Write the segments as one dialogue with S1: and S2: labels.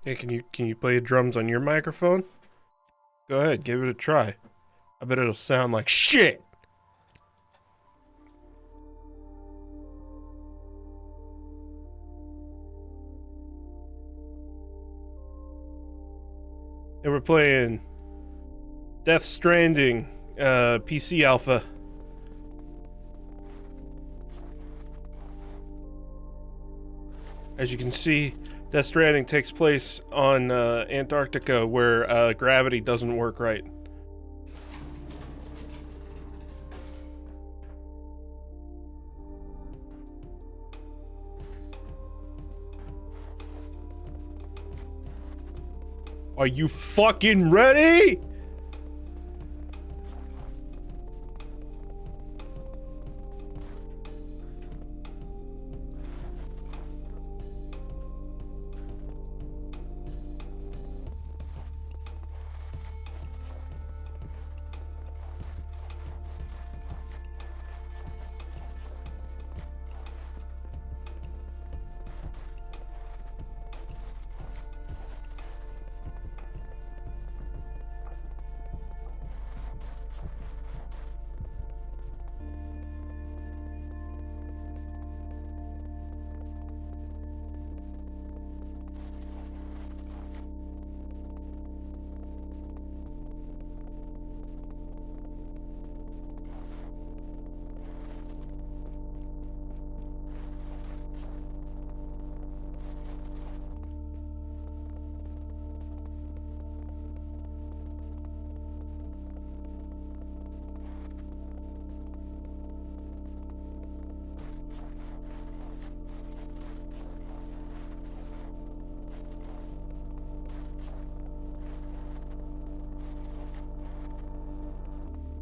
S1: Hey, can you play drums on your microphone? Go ahead, give it a try. I bet it'll sound like shit. And we're playing Death Stranding, PC Alpha. As you can see, Death Stranding takes place on Antarctica, where gravity doesn't work right. Are you fucking ready?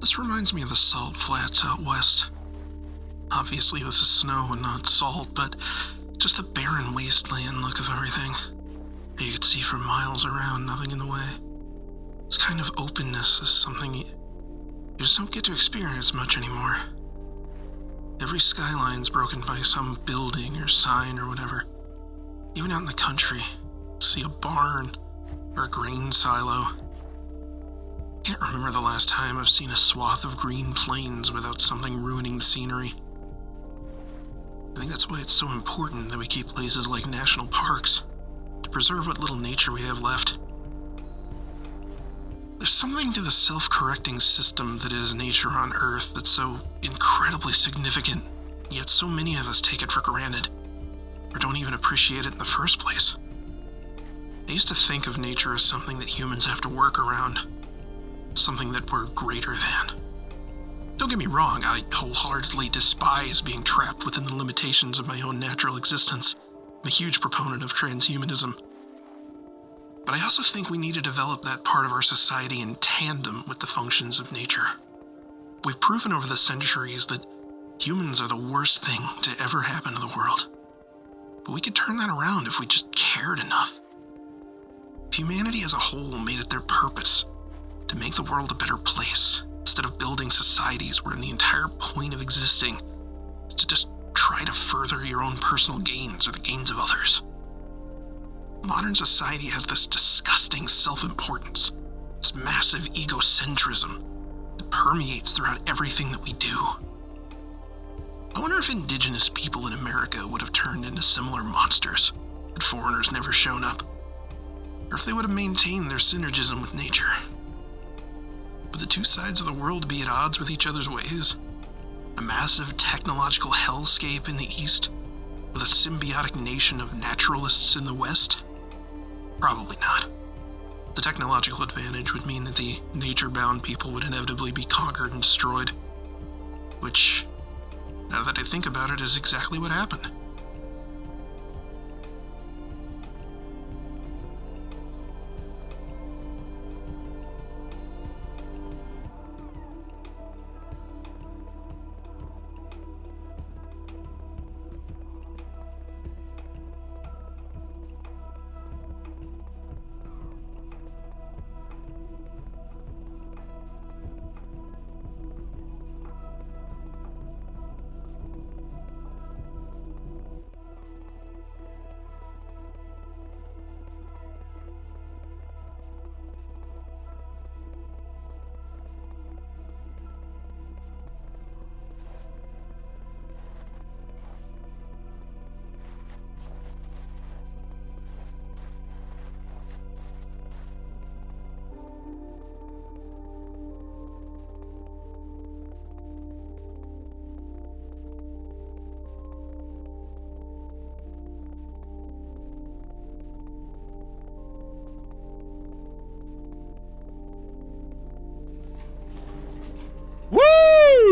S2: This reminds me of the salt flats out west. Obviously this is snow and not salt, but just the barren wasteland look of everything. You could see for miles around, nothing in the way. This kind of openness is something you just don't get to experience much anymore. Every skyline's broken by some building or sign or whatever. Even out in the country, see a barn or a grain silo. Can't remember the last time I've seen a swath of green plains without something ruining the scenery. I think that's why it's so important that we keep places like national parks, to preserve what little nature we have left. There's something to the self-correcting system that is nature on Earth that's so incredibly significant, yet so many of us take it for granted, or don't even appreciate it in the first place. I used to think of nature as something that humans have to work around, something that we're greater than. Don't get me wrong, I wholeheartedly despise being trapped within the limitations of my own natural existence. I'm a huge proponent of transhumanism. But I also think we need to develop that part of our society in tandem with the functions of nature. We've proven over the centuries that humans are the worst thing to ever happen to the world. But we could turn that around if we just cared enough. If humanity as a whole made it their purpose to make the world a better place, instead of building societies where the entire point of existing is to just try to further your own personal gains or the gains of others. Modern society has this disgusting self-importance, this massive egocentrism that permeates throughout everything that we do. I wonder if indigenous people in America would have turned into similar monsters had foreigners never shown up, or if they would have maintained their synergism with nature. Would the two sides of the world be at odds with each other's ways? A massive technological hellscape in the east, with a symbiotic nation of naturalists in the west? Probably not. The technological advantage would mean that the nature-bound people would inevitably be conquered and destroyed. Which, now that I think about it, is exactly what happened.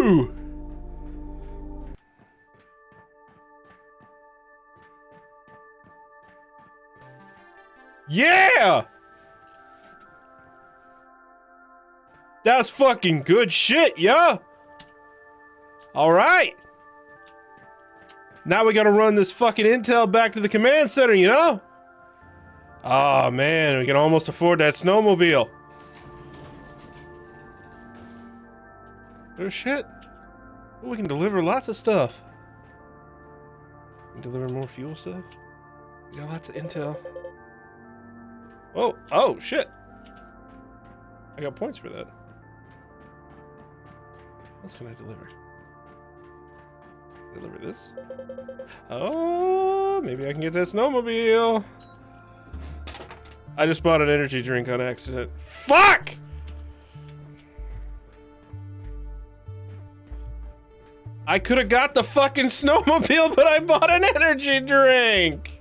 S1: Woo! Yeah! That's fucking good shit, yeah? Alright! Now we gotta run this fucking intel back to the command center, you know? Oh man, we can almost afford that snowmobile. Oh shit. Oh, we can deliver lots of stuff. We can deliver more fuel stuff. We got lots of intel. Oh shit. I got points for that. What else can I deliver? Deliver this? Oh, maybe I can get that snowmobile. I just bought an energy drink on accident. Fuck! I could have got the fucking snowmobile, but I bought an energy drink!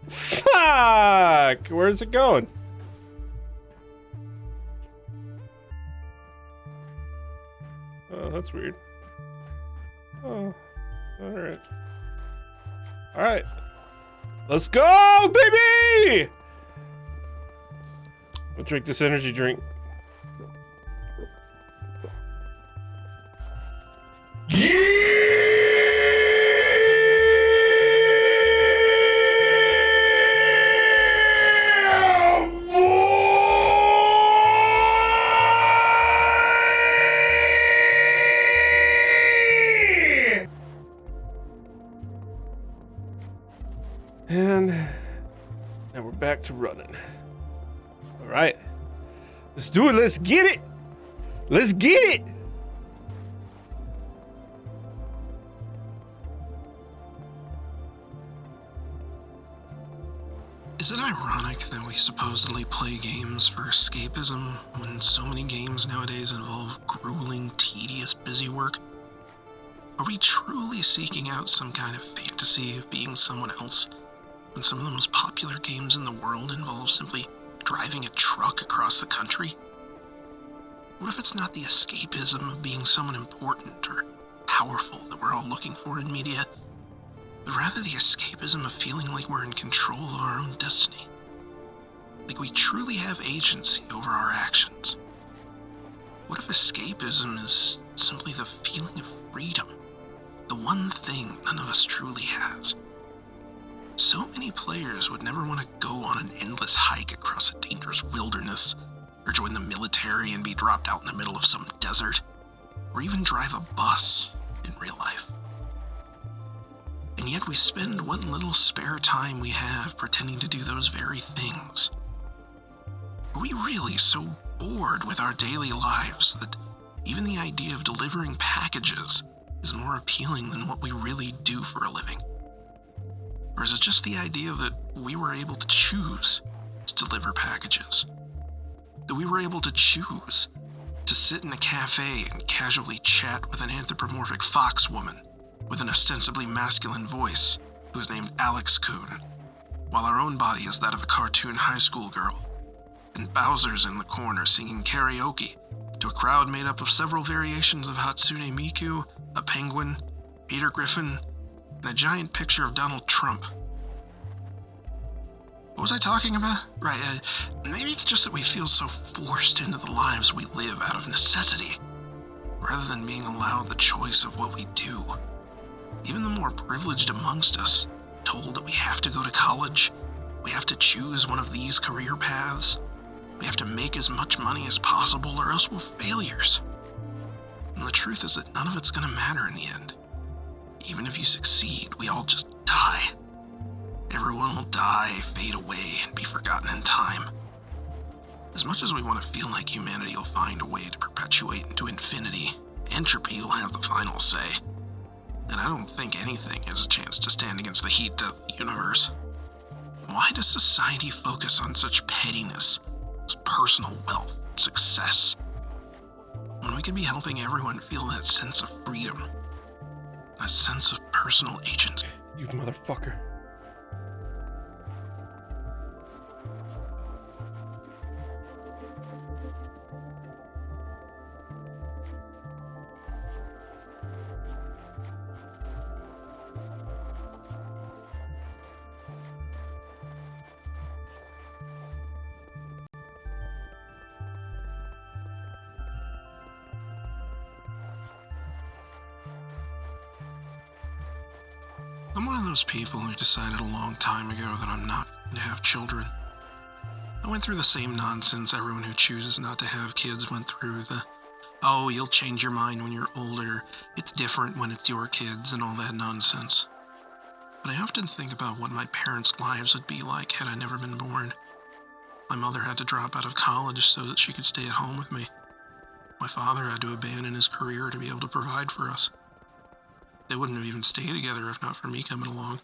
S1: Fuck! Where's it going? Oh, that's weird. Oh, alright. Alright. Let's go, baby! I'll drink this energy drink. And now we're back to running. All right, let's do it. Let's get it. Let's get it.
S2: Is it ironic that we supposedly play games for escapism when so many games nowadays involve grueling, tedious, busy work? Are we truly seeking out some kind of fantasy of being someone else when some of the most popular games in the world involve simply driving a truck across the country? What if it's not the escapism of being someone important or powerful that we're all looking for in media, but rather the escapism of feeling like we're in control of our own destiny? Like we truly have agency over our actions? What if escapism is simply the feeling of freedom? The one thing none of us truly has. So many players would never want to go on an endless hike across a dangerous wilderness, or join the military and be dropped out in the middle of some desert, or even drive a bus in real life. And yet we spend what little spare time we have pretending to do those very things. Are we really so bored with our daily lives that even the idea of delivering packages is more appealing than what we really do for a living? Or is it just the idea that we were able to choose to deliver packages? That we were able to choose to sit in a cafe and casually chat with an anthropomorphic fox woman with an ostensibly masculine voice who is named Alex Coon, while our own body is that of a cartoon high school girl, and Bowser's in the corner singing karaoke to a crowd made up of several variations of Hatsune Miku, a penguin, Peter Griffin, and a giant picture of Donald Trump. What was I talking about? Right, maybe it's just that we feel so forced into the lives we live out of necessity, rather than being allowed the choice of what we do. Even the more privileged amongst us, told that we have to go to college, we have to choose one of these career paths, we have to make as much money as possible or else we're failures. And the truth is that none of it's gonna matter in the end. Even if you succeed, we all just die. Everyone will die, fade away, and be forgotten in time. As much as we want to feel like humanity will find a way to perpetuate into infinity, entropy will have the final say. And I don't think anything has a chance to stand against the heat of the universe. Why does society focus on such pettiness, as personal wealth, success, when we could be helping everyone feel that sense of freedom, that sense of personal agency?
S1: You motherfucker.
S2: of those people who decided a long time ago that I'm not going to have children. I went through the same nonsense everyone who chooses not to have kids went through. Oh, you'll change your mind when you're older, it's different when it's your kids, and all that nonsense. But I often think about what my parents' lives would be like had I never been born. My mother had to drop out of college so that she could stay at home with me. My father had to abandon his career to be able to provide for us. They wouldn't have even stayed together if not for me coming along.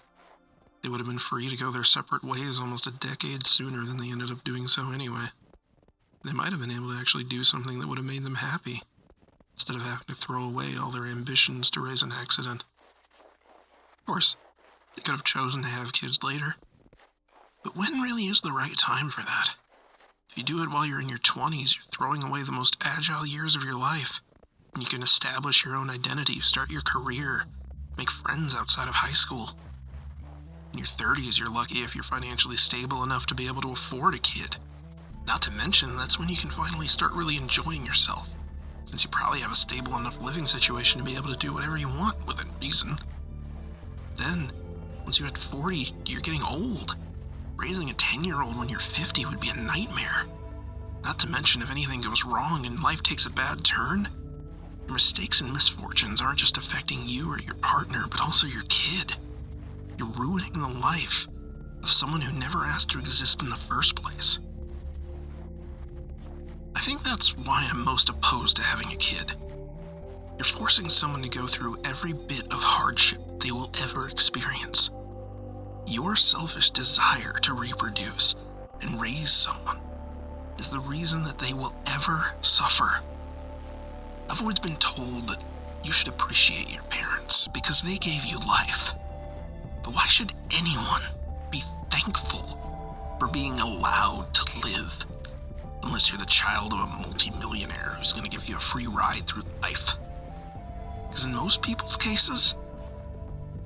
S2: They would have been free to go their separate ways almost a decade sooner than they ended up doing so anyway. They might have been able to actually do something that would have made them happy, instead of having to throw away all their ambitions to raise an accident. Of course, they could have chosen to have kids later. But when really is the right time for that? If you do it while you're in your 20s, you're throwing away the most agile years of your life. And you can establish your own identity, start your career, make friends outside of high school. In your 30s, you're lucky if you're financially stable enough to be able to afford a kid. Not to mention, that's when you can finally start really enjoying yourself, since you probably have a stable enough living situation to be able to do whatever you want within reason. Then, once you hit 40, you're getting old. Raising a 10-year-old when you're 50 would be a nightmare. Not to mention, if anything goes wrong and life takes a bad turn, your mistakes and misfortunes aren't just affecting you or your partner, but also your kid. You're ruining the life of someone who never asked to exist in the first place. I think that's why I'm most opposed to having a kid. You're forcing someone to go through every bit of hardship they will ever experience. Your selfish desire to reproduce and raise someone is the reason that they will ever suffer. I've always been told that you should appreciate your parents because they gave you life. But why should anyone be thankful for being allowed to live? Unless you're the child of a multi-millionaire who's going to give you a free ride through life. Because in most people's cases,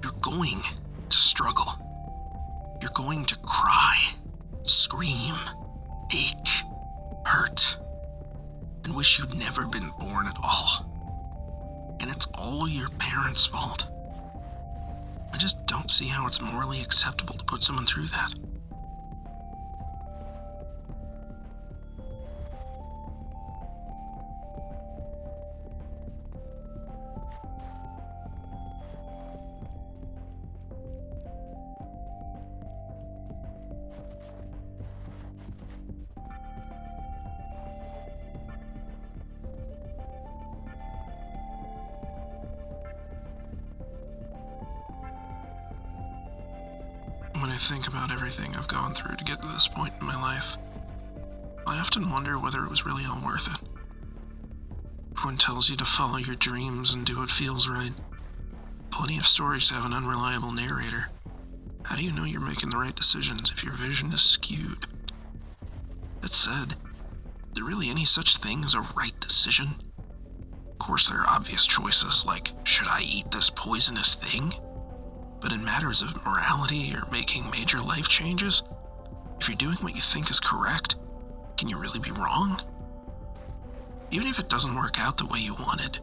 S2: you're going to struggle. You're going to cry, scream, ache, hurt, and wish you'd never been born at all. And it's all your parents' fault. I just don't see how it's morally acceptable to put someone through that. When I think about everything I've gone through to get to this point in my life, I often wonder whether it was really all worth it. Everyone tells you to follow your dreams and do what feels right. Plenty of stories have an unreliable narrator. How do you know you're making the right decisions if your vision is skewed? That said, is there really any such thing as a right decision? Of course, there are obvious choices like, should I eat this poisonous thing? But in matters of morality or making major life changes, if you're doing what you think is correct, can you really be wrong? Even if it doesn't work out the way you wanted,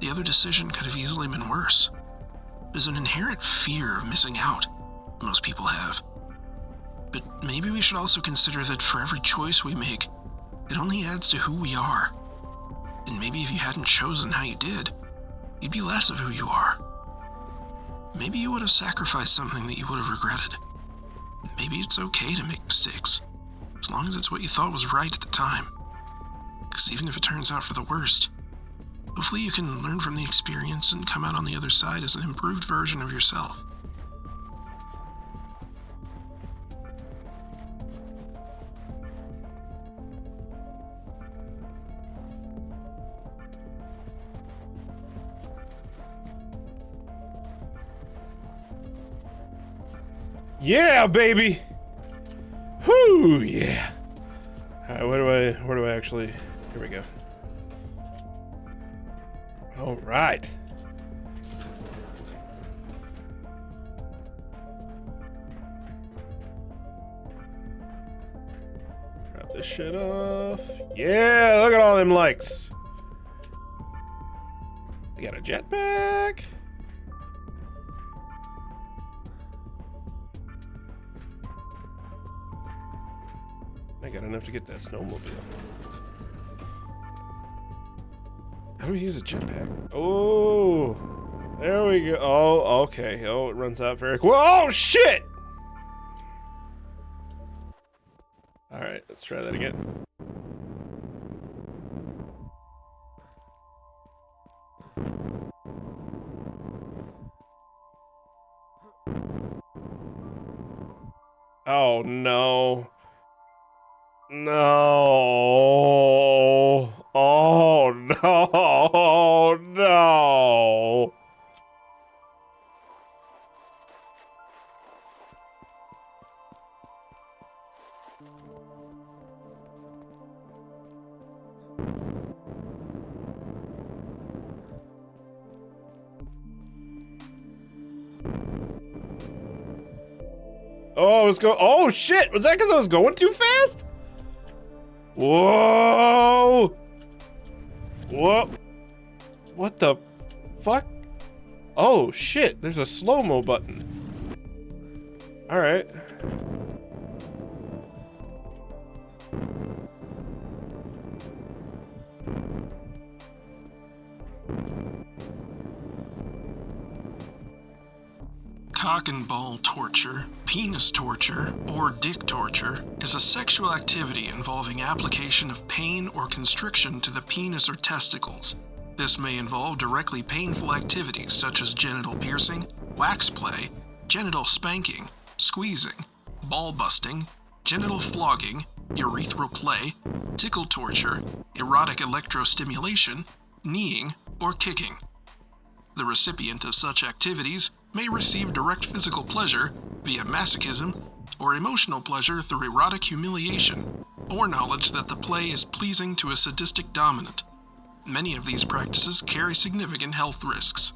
S2: the other decision could have easily been worse. There's an inherent fear of missing out that most people have. But maybe we should also consider that for every choice we make, it only adds to who we are. And maybe if you hadn't chosen how you did, you'd be less of who you are. Maybe you would have sacrificed something that you would have regretted. Maybe it's okay to make mistakes, as long as it's what you thought was right at the time. Because even if it turns out for the worst, hopefully you can learn from the experience and come out on the other side as an improved version of yourself.
S1: Yeah, baby. Whoo, yeah. All right, where do I actually? Here we go. All right. Drop this shit off. Yeah, look at all them likes. We got a jetpack. I got enough to get that snowmobile. How do we use a jetpack? Oh, there we go. Oh, okay. Oh, it runs out very quick. Oh, shit! Alright, let's try that again. Oh, no. No. Oh, no. No. Oh, I was going. Oh, shit. Was that because I was going too fast? Whoa. Whoa. What the fuck? Oh, shit. There's a slow-mo button. Alright.
S2: Cock and ball torture, penis torture, or dick torture is a sexual activity involving application of pain or constriction to the penis or testicles. This may involve directly painful activities such as genital piercing, wax play, genital spanking, squeezing, ball busting, genital flogging, urethral play, tickle torture, erotic electrostimulation, kneeing, or kicking. The recipient of such activities may receive direct physical pleasure via masochism or emotional pleasure through erotic humiliation or knowledge that the play is pleasing to a sadistic dominant. Many of these practices carry significant health risks.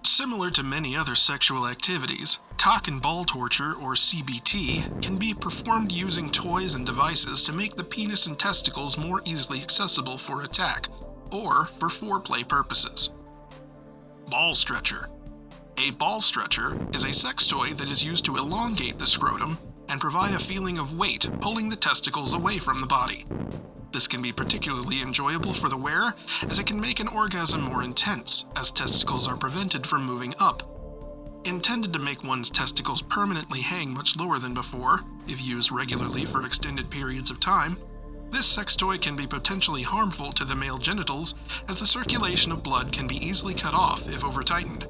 S2: Similar to many other sexual activities, cock and ball torture, or CBT, can be performed using toys and devices to make the penis and testicles more easily accessible for attack or for foreplay purposes. Ball stretcher. A ball stretcher is a sex toy that is used to elongate the scrotum and provide a feeling of weight pulling the testicles away from the body. This can be particularly enjoyable for the wearer as it can make an orgasm more intense, as testicles are prevented from moving up. Intended to make one's testicles permanently hang much lower than before, if used regularly for extended periods of time, this sex toy can be potentially harmful to the male genitals as the circulation of blood can be easily cut off if over-tightened.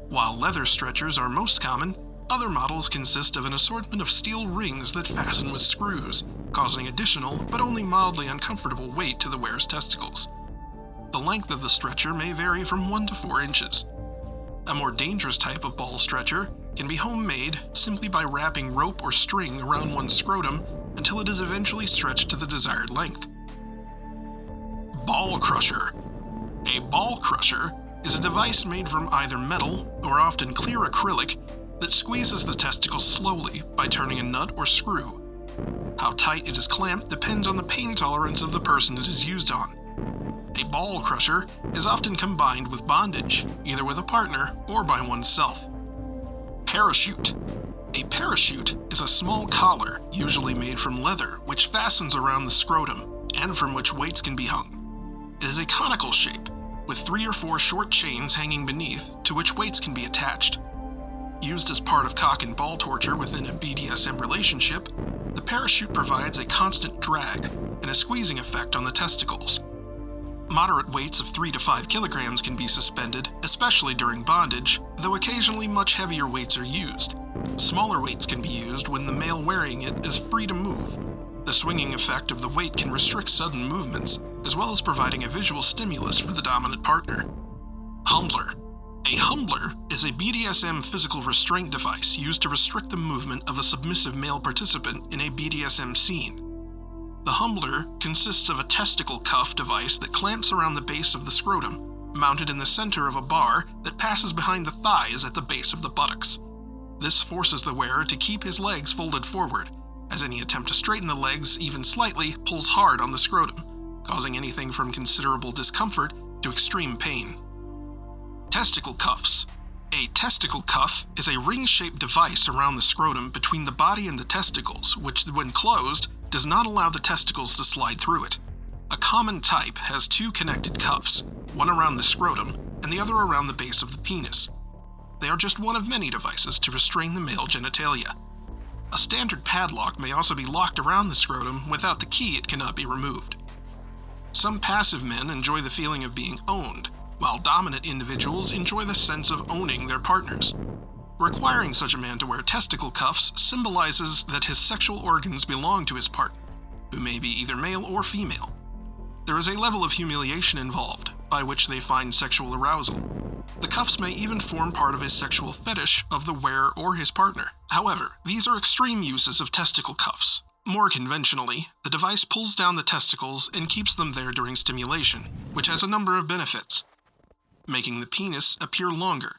S2: While leather stretchers are most common, other models consist of an assortment of steel rings that fasten with screws, causing additional but only mildly uncomfortable weight to the wearer's testicles. The length of the stretcher may vary from 1 to 4 inches. A more dangerous type of ball stretcher can be homemade simply by wrapping rope or string around one's scrotum until it is eventually stretched to the desired length. Ball crusher. A ball crusher is a device made from either metal or often clear acrylic that squeezes the testicles slowly by turning a nut or screw. How tight it is clamped depends on the pain tolerance of the person it is used on. A ball crusher is often combined with bondage, either with a partner or by oneself. Parachute. A parachute is a small collar, usually made from leather, which fastens around the scrotum and from which weights can be hung. It is a conical shape, with 3 or 4 short chains hanging beneath to which weights can be attached. Used as part of cock and ball torture within a BDSM relationship, the parachute provides a constant drag and a squeezing effect on the testicles. Moderate weights of 3 to 5 kilograms can be suspended, especially during bondage, though occasionally much heavier weights are used. Smaller weights can be used when the male wearing it is free to move. The swinging effect of the weight can restrict sudden movements, as well as providing a visual stimulus for the dominant partner. Humbler. A humbler is a BDSM physical restraint device used to restrict the movement of a submissive male participant in a BDSM scene. The humbler consists of a testicle cuff device that clamps around the base of the scrotum, mounted in the center of a bar that passes behind the thighs at the base of the buttocks. This forces the wearer to keep his legs folded forward, as any attempt to straighten the legs even slightly pulls hard on the scrotum, causing anything from considerable discomfort to extreme pain. Testicle cuffs. A testicle cuff is a ring-shaped device around the scrotum between the body and the testicles, which, when closed, does not allow the testicles to slide through it. A common type has two connected cuffs, one around the scrotum and the other around the base of the penis. They are just one of many devices to restrain the male genitalia. A standard padlock may also be locked around the scrotum. Without the key, it cannot be removed. Some passive men enjoy the feeling of being owned, while dominant individuals enjoy the sense of owning their partners. Requiring such a man to wear testicle cuffs symbolizes that his sexual organs belong to his partner, who may be either male or female. There is a level of humiliation involved, by which they find sexual arousal. The cuffs may even form part of a sexual fetish of the wearer or his partner. However, these are extreme uses of testicle cuffs. More conventionally, the device pulls down the testicles and keeps them there during stimulation, which has a number of benefits. Making the penis appear longer.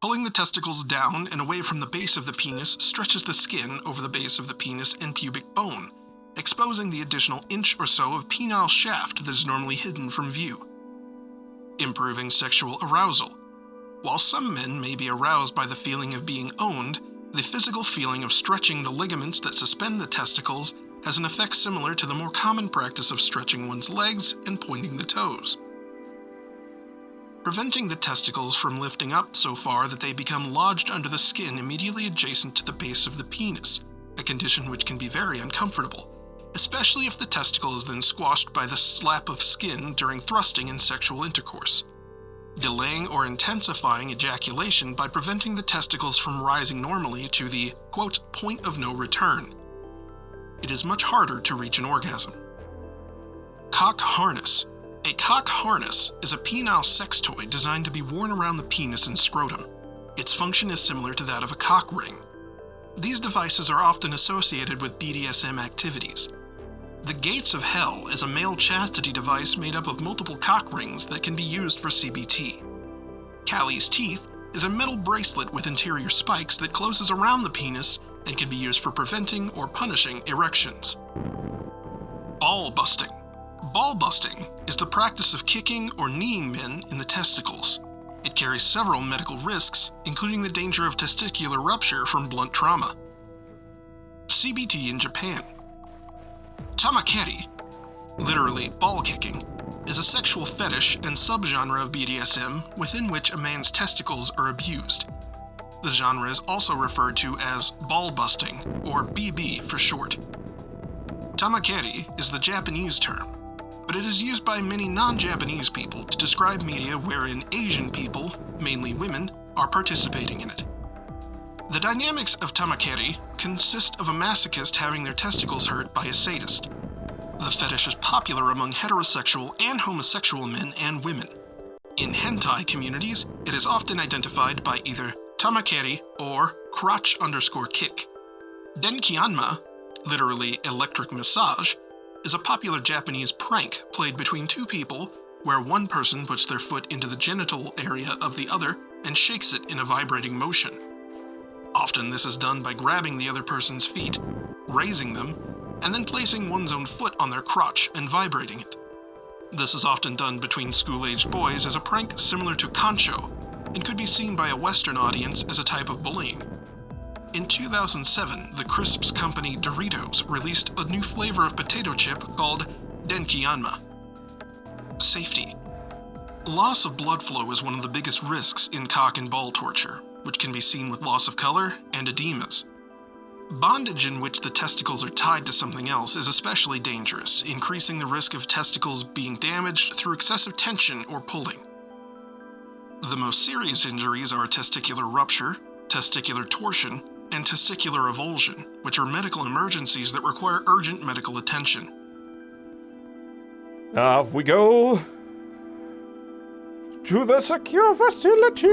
S2: Pulling the testicles down and away from the base of the penis stretches the skin over the base of the penis and pubic bone, exposing the additional inch or so of penile shaft that is normally hidden from view. Improving sexual arousal. While some men may be aroused by the feeling of being owned, the physical feeling of stretching the ligaments that suspend the testicles has an effect similar to the more common practice of stretching one's legs and pointing the toes. Preventing the testicles from lifting up so far that they become lodged under the skin immediately adjacent to the base of the penis, a condition which can be very uncomfortable, especially if the testicle is then squashed by the slap of skin during thrusting and sexual intercourse. Delaying or intensifying ejaculation by preventing the testicles from rising normally to the, quote, point of no return. It is much harder to reach an orgasm. Cock harness. A cock harness is a penile sex toy designed to be worn around the penis and scrotum. Its function is similar to that of a cock ring. These devices are often associated with BDSM activities. The Gates of Hell is a male chastity device made up of multiple cock rings that can be used for CBT. Callie's Teeth is a metal bracelet with interior spikes that closes around the penis and can be used for preventing or punishing erections. Ball busting. Ball busting is the practice of kicking or kneeing men in the testicles. It carries several medical risks, including the danger of testicular rupture from blunt trauma. CBT in Japan. Tamakeri, literally ball kicking, is a sexual fetish and subgenre of BDSM within which a man's testicles are abused. The genre is also referred to as ball busting, or BB for short. Tamakeri is the Japanese term, but it is used by many non-Japanese people to describe media wherein Asian people, mainly women, are participating in it. The dynamics of tamakeri consist of a masochist having their testicles hurt by a sadist. The fetish is popular among heterosexual and homosexual men and women. In hentai communities, it is often identified by either tamakeri or crotch_kick. Denkianma, literally electric massage, is a popular Japanese prank played between two people where one person puts their foot into the genital area of the other and shakes it in a vibrating motion. Often this is done by grabbing the other person's feet, raising them, and then placing one's own foot on their crotch and vibrating it. This is often done between school-aged boys as a prank similar to concho, and could be seen by a Western audience as a type of bullying. In 2007, the crisps company Doritos released a new flavor of potato chip called Denkianma. Safety. Loss of blood flow is one of the biggest risks in cock and ball torture, which can be seen with loss of color and edemas. Bondage in which the testicles are tied to something else is especially dangerous, increasing the risk of testicles being damaged through excessive tension or pulling. The most serious injuries are testicular rupture, testicular torsion, and testicular avulsion, which are medical emergencies that require urgent medical attention.
S1: Off we go to the secure facility.